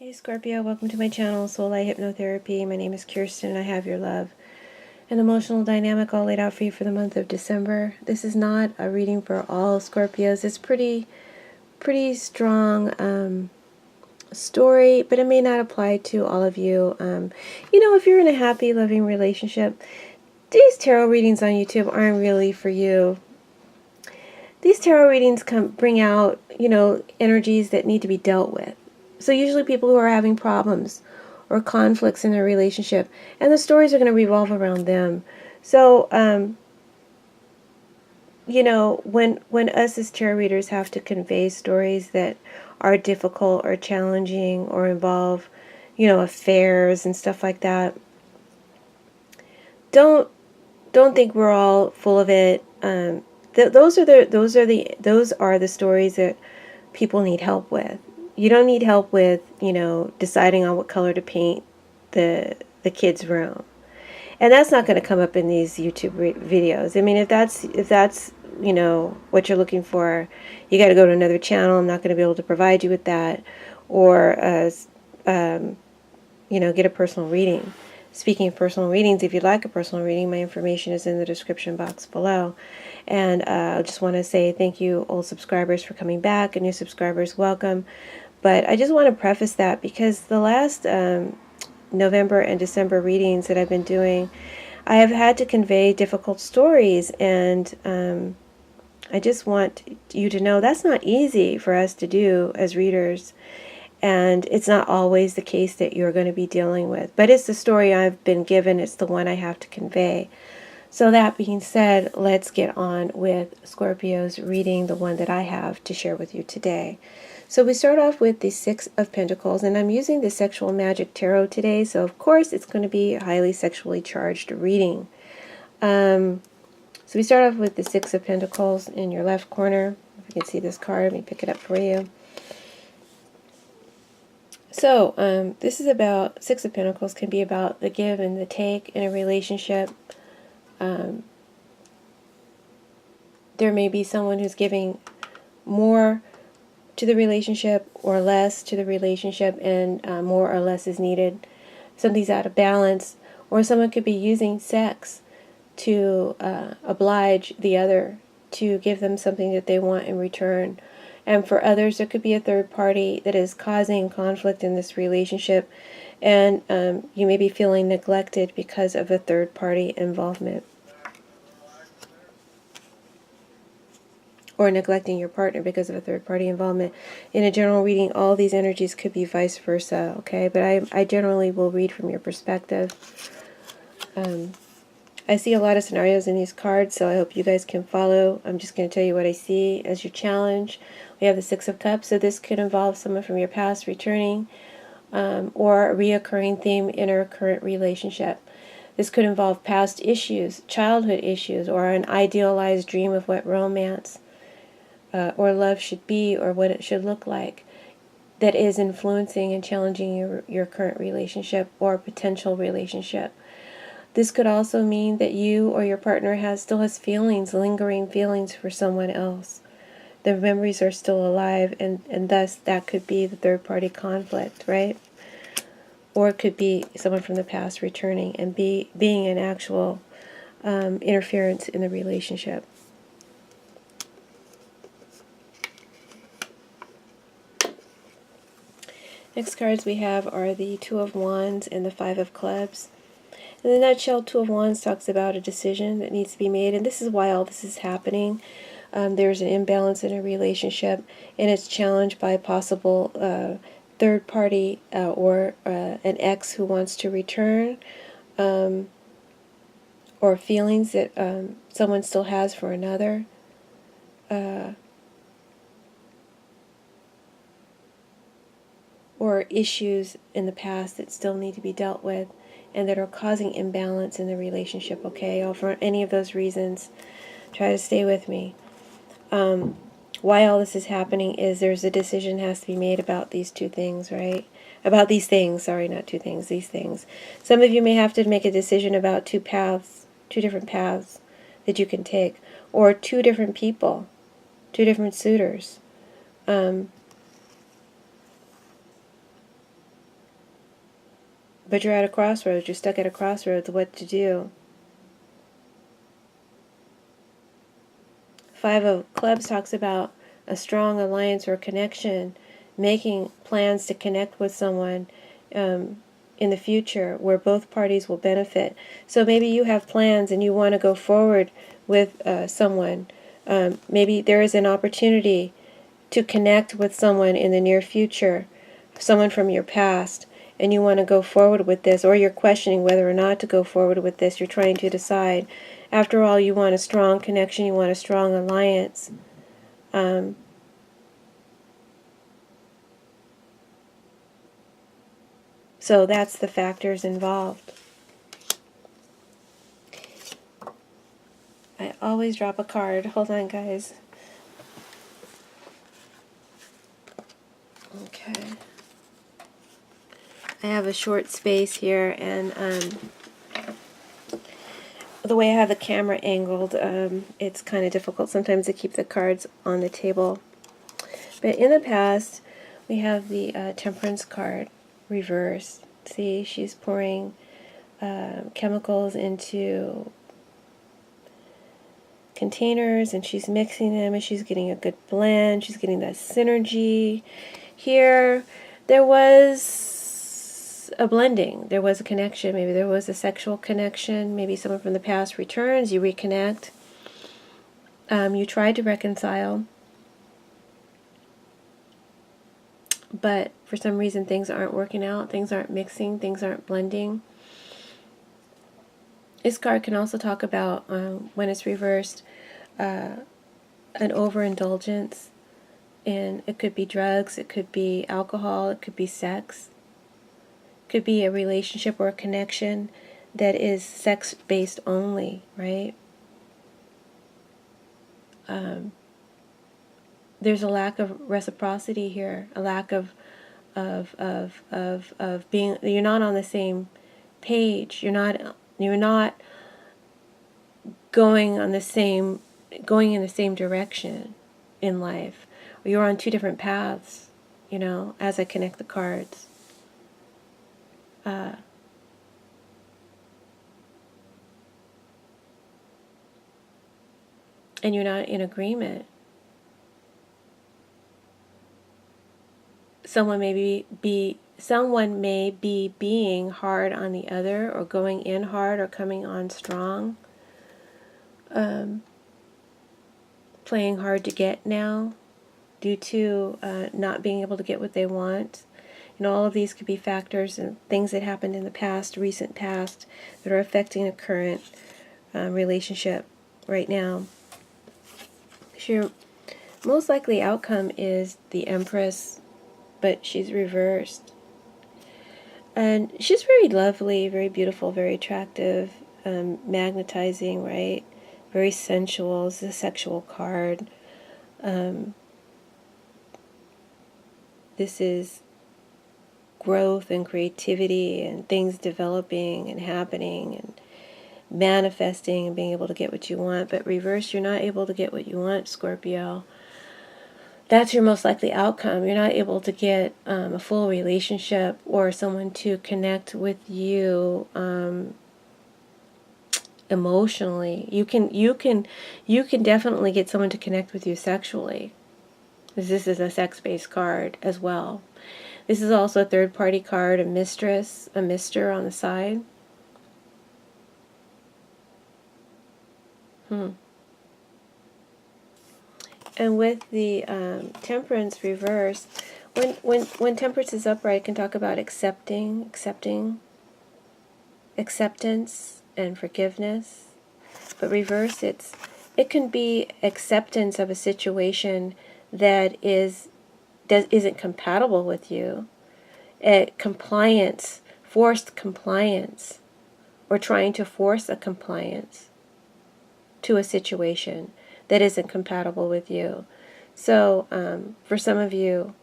Hey Scorpio, welcome to my channel, Soulight Hypnotherapy. My name is Kirsten and I have your love and emotional dynamic all laid out for you for the month of December. This is not a reading for all Scorpios. It's pretty strong story, but it may not apply to all of you. If you're in a happy, loving relationship, these tarot readings on YouTube aren't really for you. These tarot readings bring out, energies that need to be dealt with. So usually people who are having problems or conflicts in their relationship, and the stories are going to revolve around them. So, when us as tarot readers have to convey stories that are difficult or challenging or involve, affairs and stuff like that, don't think we're all full of it. Those are the stories that people need help with. You don't need help with, deciding on what color to paint the kid's room. And that's not going to come up in these YouTube videos. I mean, if that's what you're looking for, you got to go to another channel. I'm not going to be able to provide you with that, or get a personal reading. Speaking of personal readings, if you'd like a personal reading, my information is in the description box below. And I just want to say thank you, old subscribers, for coming back, and new subscribers, welcome. But I just want to preface that because the last November and December readings that I've been doing, I have had to convey difficult stories, and I just want you to know that's not easy for us to do as readers. And it's not always the case that you're going to be dealing with. But it's the story I've been given. It's the one I have to convey. So that being said, let's get on with Scorpio's reading, the one that I have to share with you today. So we start off with the Six of Pentacles, and I'm using the Sexual Magic Tarot today. So of course it's going to be a highly sexually charged reading. So we start off with the Six of Pentacles in your left corner. If you can see this card, let me pick it up for you. So, this is about, Six of Pentacles can be about the give and the take in a relationship. There may be someone who's giving more to the relationship or less to the relationship, and more or less is needed. Something's out of balance, or someone could be using sex to oblige the other to give them something that they want in return. And for others, there could be a third party that is causing conflict in this relationship, and you may be feeling neglected because of a third party involvement, or neglecting your partner because of a third party involvement. In a general reading, all these energies could be vice versa, okay? But I generally will read from your perspective. I see a lot of scenarios in these cards, so I hope you guys can follow. I'm just going to tell you what I see as your challenge. We have the Six of Cups, so this could involve someone from your past returning, or a reoccurring theme in a current relationship. This could involve past issues, childhood issues, or an idealized dream of what romance or love should be, or what it should look like, that is influencing and challenging your current relationship or potential relationship. This could also mean that you or your partner still has feelings, lingering feelings for someone else. The memories are still alive, and thus that could be the third party conflict, right? Or it could be someone from the past returning and being an actual interference in the relationship. Next cards we have are the Two of Wands and the Five of Clubs. In a nutshell, Two of Wands talks about a decision that needs to be made, and this is why all this is happening. There's an imbalance in a relationship, and it's challenged by a possible third party, or an ex who wants to return, or feelings that someone still has for another. Or issues in the past that still need to be dealt with and that are causing imbalance in the relationship, okay? Or for any of those reasons, try to stay with me. Why all this is happening is there's a decision has to be made about these two things, right? About these things, sorry, not two things, these things. Some of you may have to make a decision about two different paths that you can take, or two different people, two different suitors. But you're at a crossroads. You're stuck at a crossroads. What to do? Five of Clubs talks about a strong alliance or connection, making plans to connect with someone in the future where both parties will benefit. So maybe you have plans and you want to go forward with someone. Maybe there is an opportunity to connect with someone in the near future, someone from your past, and you want to go forward with this, or you're questioning whether or not to go forward with this. You're trying to decide. After all, you want a strong connection, you want a strong alliance. So that's the factors involved. I always drop a card. Hold on, guys. Okay. I have a short space here, and the way I have the camera angled, it's kind of difficult sometimes to keep the cards on the table. But in the past, we have the Temperance card reversed. See, she's pouring chemicals into containers, and she's mixing them, and she's getting a good blend. She's getting that synergy. Here, there was a blending. There was a connection. Maybe there was a sexual connection. Maybe someone from the past returns. You reconnect. You tried to reconcile, but for some reason things aren't working out. Things aren't mixing. Things aren't blending. This card can also talk about, when it's reversed, an overindulgence. And it could be drugs, it could be alcohol, it could be sex. It could be a relationship or a connection that is sex-based only, right? There's a lack of reciprocity here, a lack of being, you're not on the same page. You're not going in the same direction in life. You're on two different paths, as I connect the cards. And you're not in agreement. Someone may be being hard on the other, or going in hard, or coming on strong. Playing hard to get now, due to not being able to get what they want. All of these could be factors and things that happened in the past, recent past, that are affecting a current relationship right now. Your most likely outcome is the Empress, but she's reversed. And she's very lovely, very beautiful, very attractive, magnetizing, right? Very sensual. It's a sexual card. This is growth and creativity and things developing and happening and manifesting and being able to get what you want. But reverse, you're not able to get what you want, Scorpio. That's your most likely outcome. You're not able to get a full relationship or someone to connect with you emotionally. You can definitely get someone to connect with you sexually, because this is a sex-based card as well. This is also a third-party card, a mistress, a mister on the side. And with the Temperance reverse, when Temperance is upright, it can talk about acceptance and forgiveness. But reverse, it can be acceptance of a situation that isn't compatible with you. Compliance, forced compliance, or trying to force a compliance to a situation that isn't compatible with you. So for some of you,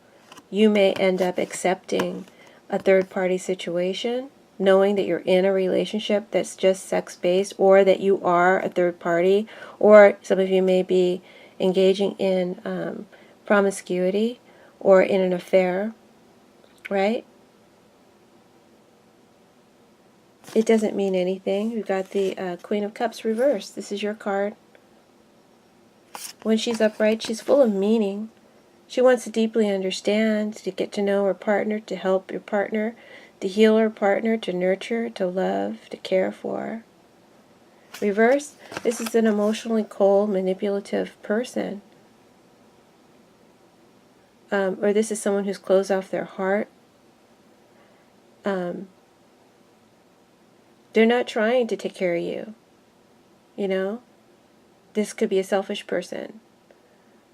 you may end up accepting a third-party situation, knowing that you're in a relationship that's just sex-based, or that you are a third party, or some of you may be engaging in promiscuity or in an affair, right? it doesn't mean anything. We've got the Queen of Cups reversed. This is your card. When she's upright, she's full of meaning. She wants to deeply understand, to get to know her partner, to help your partner, to heal her partner, to nurture, to love, to care for. Reverse, this is an emotionally cold, manipulative person. Or this is someone who's closed off their heart. They're not trying to take care of you. You know? This could be a selfish person.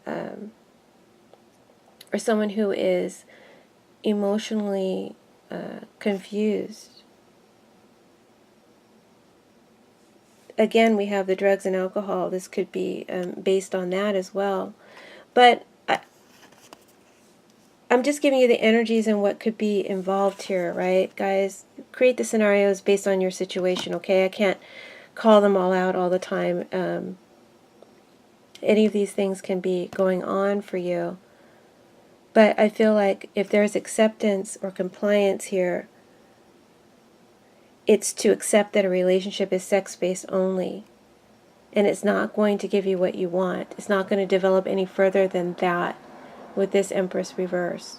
Or someone who is emotionally confused. Again, we have the drugs and alcohol. This could be based on that as well. But I'm just giving you the energies and what could be involved here, right, guys? Create the scenarios based on your situation, okay? I can't call them all out all the time. Any of these things can be going on for you. But I feel like if there's acceptance or compliance here, it's to accept that a relationship is sex-based only. And it's not going to give you what you want. It's not going to develop any further than that with this Empress reverse.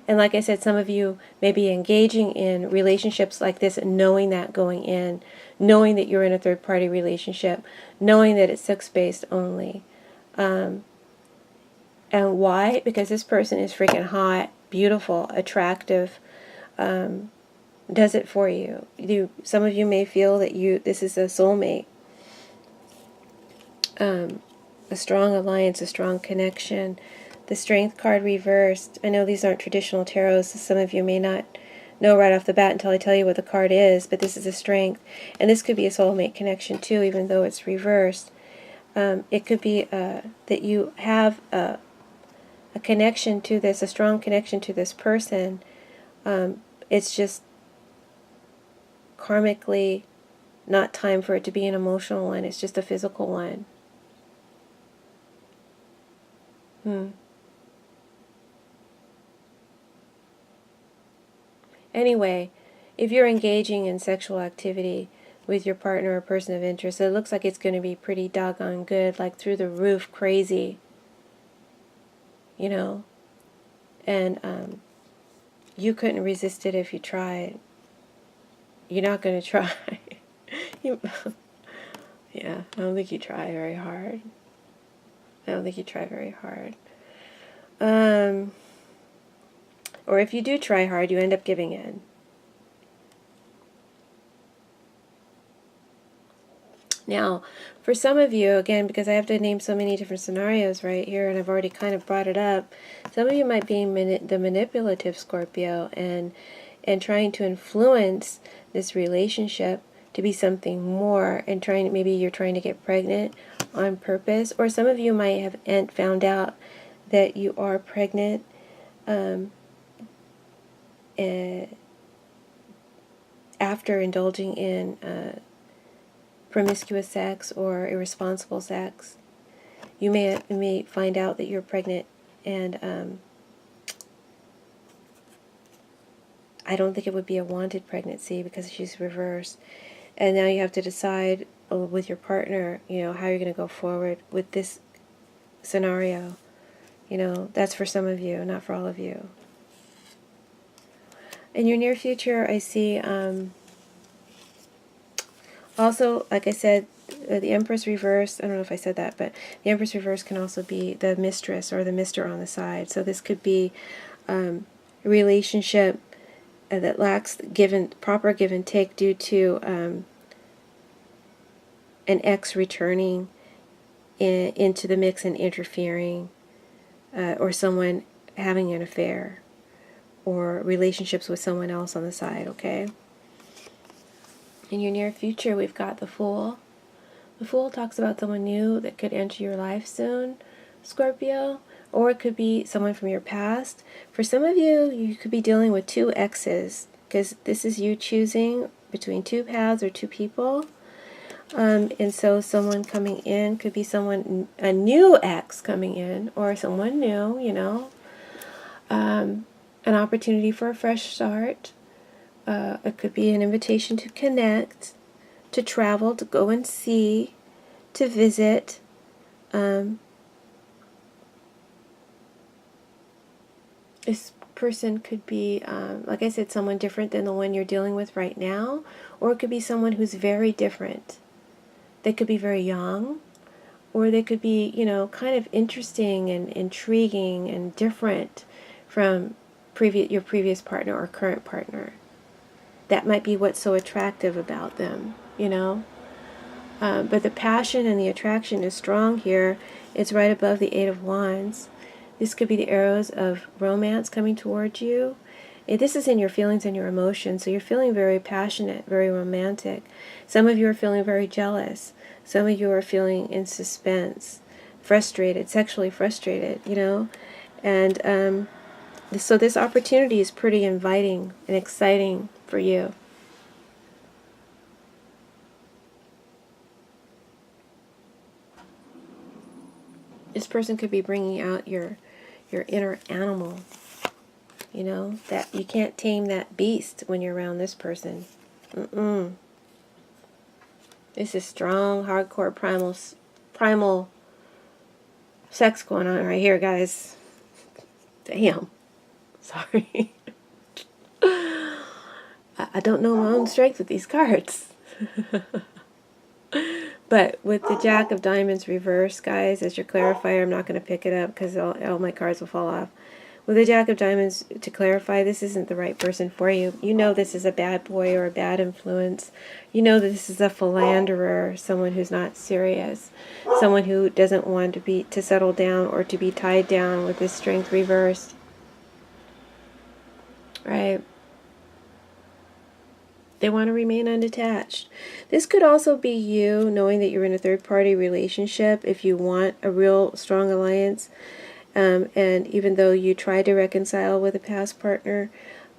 And like I said, some of you may be engaging in relationships like this, knowing that going in, knowing that you're in a third-party relationship, knowing that it's sex-based only. And why? Because this person is freaking hot, beautiful, attractive, does it for you. Some of you may feel that this is a soulmate, a strong alliance, a strong connection. The Strength card reversed. I know these aren't traditional tarots, so some of you may not know right off the bat until I tell you what the card is, but this is a Strength. And this could be a soulmate connection too, even though it's reversed. It could be that you have a connection to this, a strong connection to this person. It's just karmically not time for it to be an emotional one. It's just a physical one. Anyway, if you're engaging in sexual activity with your partner or person of interest, it looks like it's going to be pretty doggone good, like through the roof crazy, you know, and you couldn't resist it if you tried. You're not going to try. Yeah, I don't think you try very hard. Or if you do try hard, you end up giving in. Now, for some of you, again, because I have to name so many different scenarios right here, and I've already kind of brought it up, some of you might be the manipulative Scorpio and trying to influence this relationship to be something more, and maybe you're trying to get pregnant on purpose, or some of you might have found out that you are pregnant after indulging in promiscuous sex or irresponsible sex. You may find out that you're pregnant, and I don't think it would be a wanted pregnancy because she's reversed. And now you have to decide with your partner, you know, how you're going to go forward with this scenario. You know, that's for some of you, not for all of you. In your near future, I see also, like I said, the Empress reverse, I don't know if I said that, but the Empress reverse can also be the mistress or the mister on the side. So this could be a relationship that lacks proper give and take due to an ex returning into the mix and interfering, or someone having an affair, or relationships with someone else on the side, okay? In your near future, we've got the Fool. The Fool talks about someone new that could enter your life soon, Scorpio, or it could be someone from your past. For some of you, you could be dealing with two exes, because this is you choosing between two paths or two people. And so someone coming in could be a new ex coming in, or someone new, you know. An opportunity for a fresh start, It could be an invitation to connect, to travel, to go and see, to visit. This person could be, like I said, someone different than the one you're dealing with right now, or it could be someone who's very different. They could be very young, or they could be, kind of interesting and intriguing and different from your previous partner or current partner. That might be what's so attractive about them, But the passion and the attraction is strong here. It's right above the Eight of Wands. This could be the arrows of romance coming towards you. This is in your feelings and your emotions. So you're feeling very passionate, very romantic. Some of you are feeling very jealous. Some of you are feeling in suspense, frustrated, sexually frustrated, And so this opportunity is pretty inviting and exciting for you. This person could be bringing out your inner animal, that you can't tame that beast when you're around this person. This is strong, hardcore, primal sex going on right here, guys. Damn. Sorry. I don't know my own strength with these cards. But with the Jack of Diamonds reverse, guys, as your clarifier, I'm not going to pick it up because all my cards will fall off. With the Jack of Diamonds, to clarify, this isn't the right person for you. You know this is a bad boy or a bad influence. You know that this is a philanderer, someone who's not serious, someone who doesn't want to settle down or to be tied down with this strength reversed. Right? They want to remain unattached. This could also be you knowing that you're in a third-party relationship if you want a real strong alliance. And even though you try to reconcile with a past partner,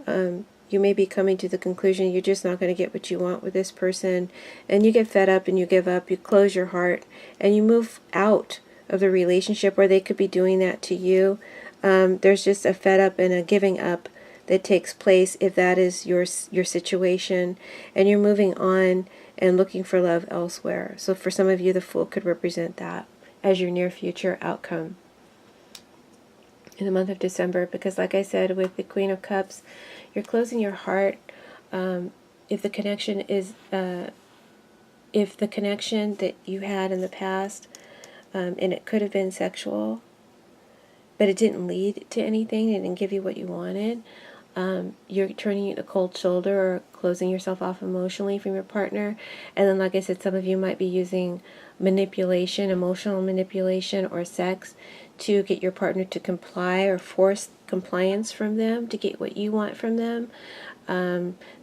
you may be coming to the conclusion you're just not going to get what you want with this person. And you get fed up and you give up, you close your heart, and you move out of the relationship, or they could be doing that to you. There's just a fed up and a giving up that takes place if that is your situation, and you're moving on and looking for love elsewhere. So for some of you, the Fool could represent that as your near future outcome in the month of December, because like I said, with the Queen of Cups, you're closing your heart. If the connection that you had in the past, and it could have been sexual, but it didn't lead to anything, it didn't give you what you wanted, you're turning a cold shoulder or closing yourself off emotionally from your partner. And then, like I said, some of you might be using manipulation, emotional manipulation, or sex to get your partner to comply or force compliance from them to get what you want from them.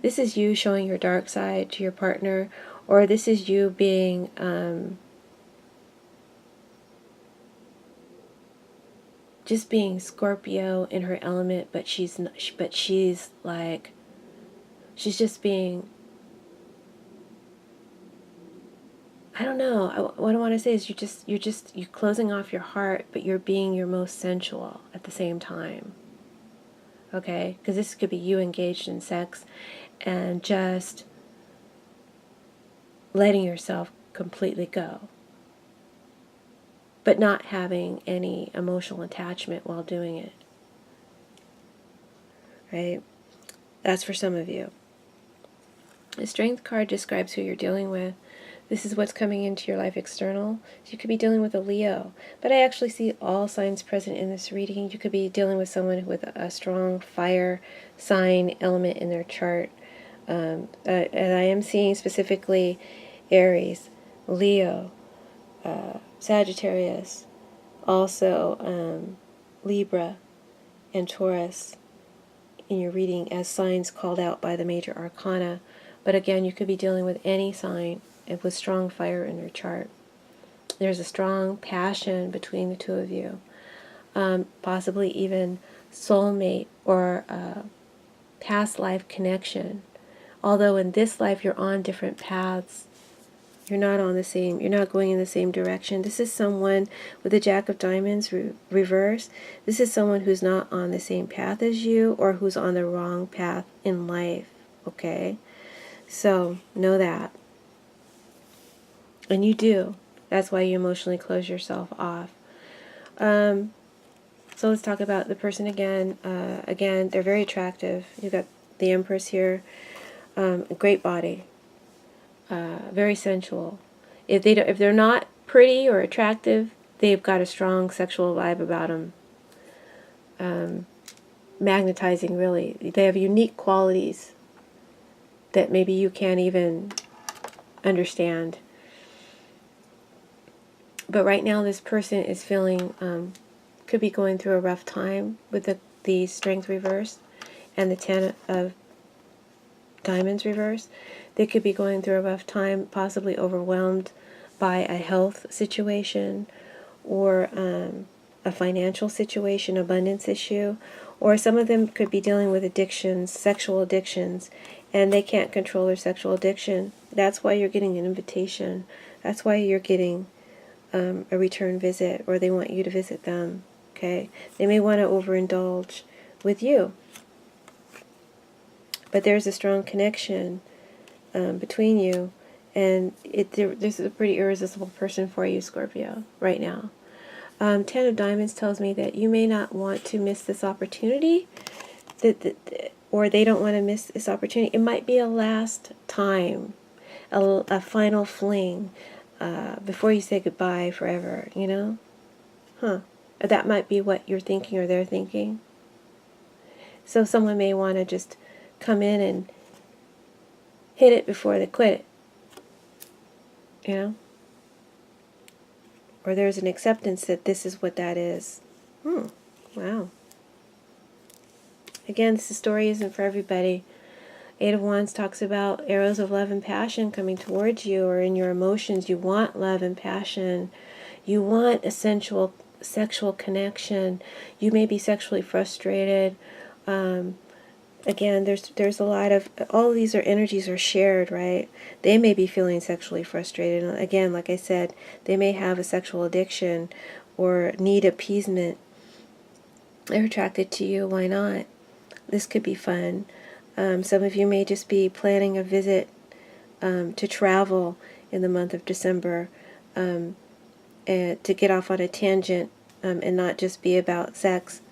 This is you showing your dark side to your partner, or this is you being just being Scorpio in her element, but she's just being, I don't know, what I want to say is you're closing off your heart, but you're being your most sensual at the same time. Okay? Because this could be you engaged in sex and just letting yourself completely go, but not having any emotional attachment while doing it. Right? That's for some of you. The Strength card describes who you're dealing with. This is what's coming into your life external. So you could be dealing with a Leo, but I actually see all signs present in this reading. You could be dealing with someone with a strong fire sign element in their chart. And I am seeing specifically Aries, Leo, Sagittarius, also Libra and Taurus in your reading as signs called out by the major arcana. But again, you could be dealing with any sign with strong fire in your chart. There's a strong passion between the two of you, possibly even soulmate or past life connection. Although in this life you're on different paths, you're not going in the same direction. This is someone with the Jack of Diamonds reverse. This is someone who's not on the same path as you, or who's on the wrong path in life. okay? So know that. And you do. That's why you emotionally close yourself off. So let's talk about the person again. Again, they're very attractive. You've got the Empress here. A great body. Very sensual. If they're not pretty or attractive, they've got a strong sexual vibe about them. Magnetizing, really. They have unique qualities that maybe you can't even understand. But right now, this person is feeling, could be going through a rough time with the Strength reverse and the Ten of Diamonds reverse. They could be going through a rough time, possibly overwhelmed by a health situation or a financial situation, abundance issue, or some of them could be dealing with addictions, sexual addictions, and they can't control their sexual addiction. That's why you're getting an invitation. That's why you're getting a return visit, or they want you to visit them. Okay, they may want to overindulge with you, but there's a strong connection between you, and this is a pretty irresistible person for you, Scorpio, right now. Ten of Diamonds tells me that you may not want to miss this opportunity, or they don't want to miss this opportunity. It might be a last time, a final fling, before you say goodbye forever, you know? That might be what you're thinking or they're thinking. So someone may want to just come in and hit it before they quit it, you know? Or there's an acceptance that this is what that is. Wow. Again, this story isn't for everybody. Eight of Wands talks about arrows of love and passion coming towards you, or in your emotions. You want love and passion. You want a sensual sexual connection. You may be sexually frustrated. Again, there's a lot of, all of these energies are shared, right? They may be feeling sexually frustrated. And again, like I said, they may have a sexual addiction or need appeasement. They're attracted to you. Why not? This could be fun. Some of you may just be planning a visit to travel in the month of December, and to get off on a tangent and not just be about sex.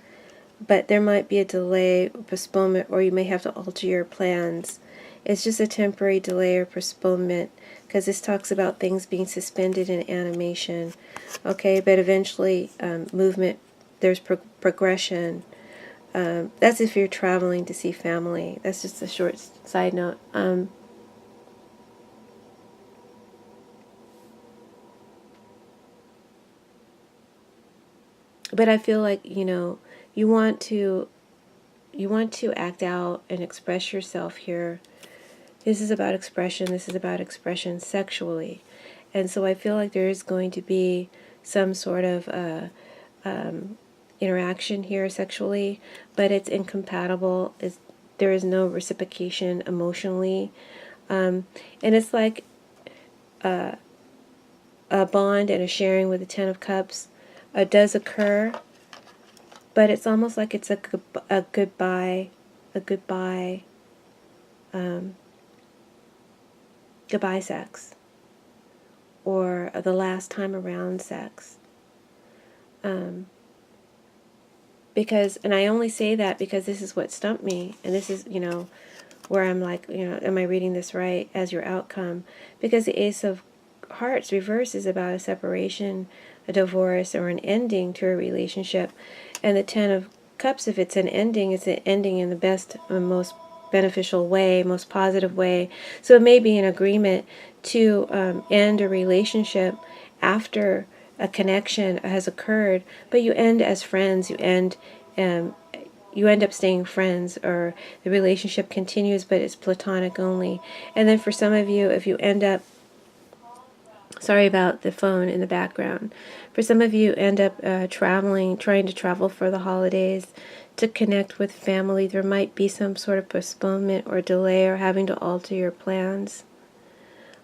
But there might be a delay, postponement, or you may have to alter your plans. It's just a temporary delay or postponement, because this talks about things being suspended in animation. Okay, but eventually movement, there's progression. That's if you're traveling to see family. That's just a short side note. But I feel like, you want to act out and express yourself here. This is about expression. This is about expression sexually. And so I feel like there is going to be some sort of interaction here sexually, but it's incompatible. There is no reciprocation emotionally. And it's like a bond and a sharing with the Ten of Cups does occur, but it's almost like it's a goodbye sex, or the last time around sex. Because, and I only say that because this is what stumped me, and this is, where I'm like, am I reading this right as your outcome? Because the Ace of Hearts reverse is about a separation, a divorce, or an ending to a relationship. And the Ten of Cups, if it's an ending, it's an ending in the best and most beneficial way, most positive way. So it may be an agreement to end a relationship after a connection has occurred, but you end as friends. You end up staying friends, or the relationship continues, but it's platonic only. And then for some of you, if you end up, sorry about the phone in the background, for some of you end up trying to travel for the holidays to connect with family, there might be some sort of postponement or delay, or having to alter your plans.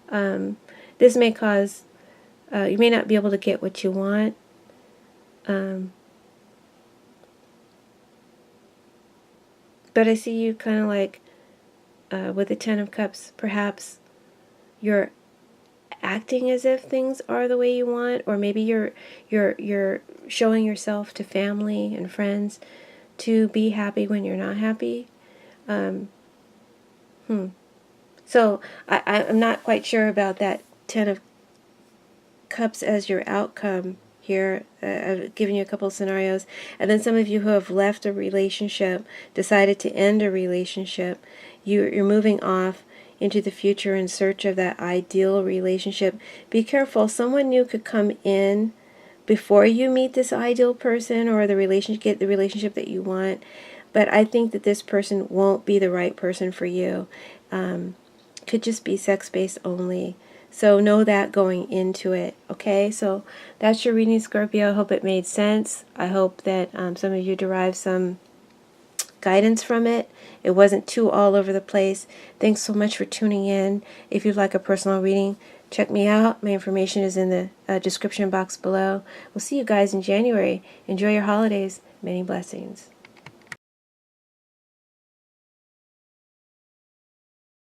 This may cause, you may not be able to get what you want. But I see you kind of like with the Ten of Cups, perhaps you're acting as if things are the way you want, or maybe you're showing yourself to family and friends to be happy when you're not happy. So I'm not quite sure about that Ten of Cups as your outcome here. I've given you a couple of scenarios. And then some of you who have left a relationship, decided to end a relationship, you're moving off into the future in search of that ideal relationship. Be careful. Someone new could come in before you meet this ideal person or the relationship, get the relationship that you want. But I think that this person won't be the right person for you. Could just be sex-based only. So know that going into it, okay? So that's your reading, Scorpio. I hope it made sense. I hope that some of you derived some guidance from it. It wasn't too all over the place. Thanks so much for tuning in. If you'd like a personal reading, check me out. My information is in the description box below. We'll see you guys in January. Enjoy your holidays. Many blessings.